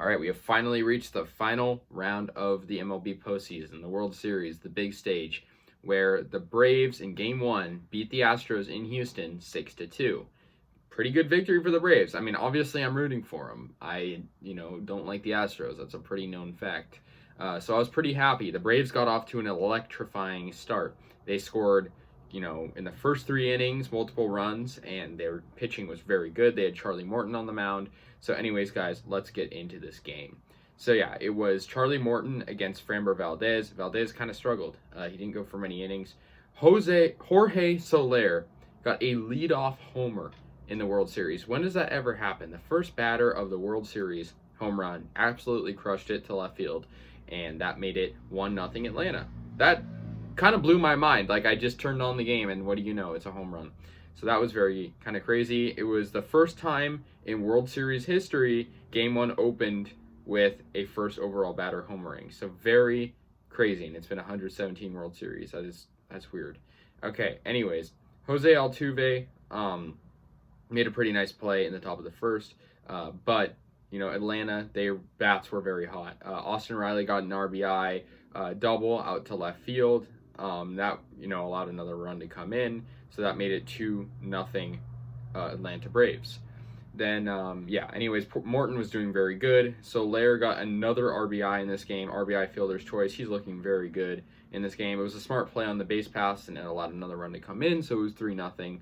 All right, we have finally reached the final round of the MLB postseason, the World Series, the big stage, where the Braves in Game 1 beat the Astros in Houston 6-2. Pretty good victory for the Braves. I mean, obviously I'm rooting for them. I don't like the Astros. That's a pretty known fact. So I was pretty happy. The Braves got off to an electrifying start. They scored, in the first 3 innings, multiple runs, and their pitching was very good. They had Charlie Morton on the mound. So anyways, guys, let's get into this game. So yeah, it was Charlie Morton against Framber Valdez. Valdez kind of struggled. He didn't go for many innings. Jorge Soler got a leadoff homer in the World Series. When does that ever happen? The first batter of the World Series home run absolutely crushed it to left field, and that made it 1-0 Atlanta. That kind of blew my mind. Like, I just turned on the game, and what do you know? It's a home run. So that was very kind of crazy. It was the first time in World Series history Game 1 opened with a first overall batter homering. So very crazy, and it's been 117 World Series. That's weird. Okay, anyways, Jose Altuve made a pretty nice play in the top of the first, but Atlanta, their bats were very hot. Austin Riley got an RBI double out to left field. That allowed another run to come in, so that made it 2-0 Atlanta Braves. Then anyways, Morton was doing very good. Soler got another RBI in this game, RBI fielder's choice. He's looking very good in this game. It was a smart play on the base pass, and it allowed another run to come in, so it was 3-0.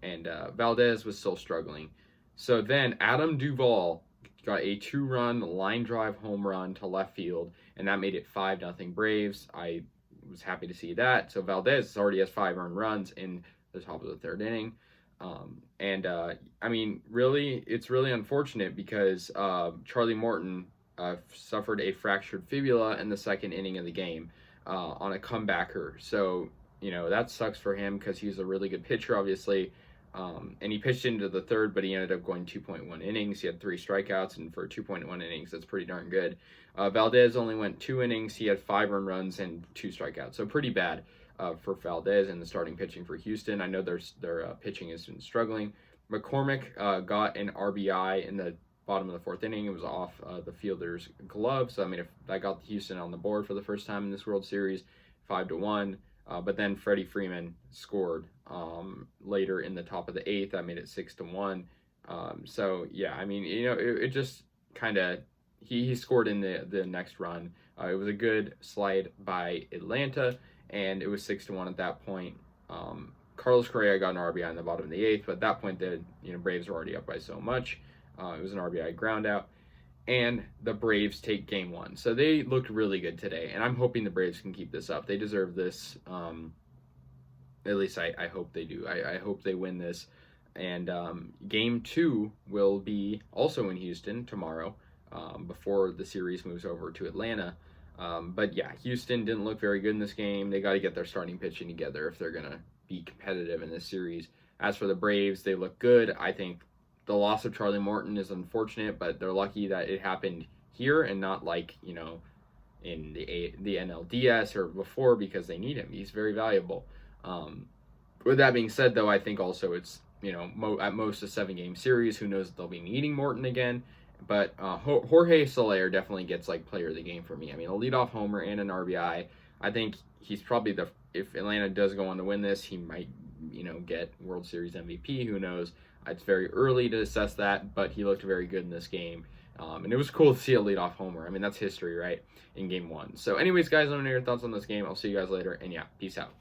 And Valdez was still struggling. So then Adam Duvall got a 2-run line drive home run to left field, and that made it 5-0 Braves. I was happy to see that. So Valdez already has 5 earned runs in the top of the 3rd inning. I mean, really, it's really unfortunate because Charlie Morton suffered a fractured fibula in the 2nd inning of the game on a comebacker. So that sucks for him because he's a really good pitcher, obviously. And he pitched into the 3rd, but he ended up going 2.1 innings. He had 3 strikeouts, and for 2.1 innings, that's pretty darn good. Valdez only went 2 innings. He had 5 earned runs and 2 strikeouts, so pretty bad for Valdez and the starting pitching for Houston. I know their pitching has been struggling. McCormick got an RBI in the bottom of the 4th inning. It was off the fielder's glove, so that got Houston on the board for the first time in this World Series, 5-1. But then Freddie Freeman scored later in the top of the 8th. That made it 6-1. So yeah, I mean, it just kind of he scored in the next run. It was a good slide by Atlanta, and it was 6-1 at that point. Carlos Correa got an RBI in the bottom of the 8th, but at that point the Braves were already up by so much. It was an RBI ground out. And the Braves take Game 1. So they looked really good today, and I'm hoping the Braves can keep this up. They deserve this. At least I hope they do. I hope they win this. And Game 2 will be also in Houston tomorrow before the series moves over to Atlanta. But yeah, Houston didn't look very good in this game. They got to get their starting pitching together if they're going to be competitive in this series. As for the Braves, they look good. I think the loss of Charlie Morton is unfortunate, but they're lucky that it happened here and not like, in the NLDS or before, because they need him. He's very valuable. With that being said, though, I think also it's, at most a 7-game series. Who knows if they'll be needing Morton again. But Jorge Soler definitely gets like player of the game for me. I mean, a leadoff homer and an RBI. I think he's probably if Atlanta does go on to win this, he might, get World Series MVP. Who knows? It's very early to assess that, but he looked very good in this game. And it was cool to see a leadoff homer. I mean, that's history, right, in Game 1. So anyways, guys, let me know your thoughts on this game. I'll see you guys later, and yeah, peace out.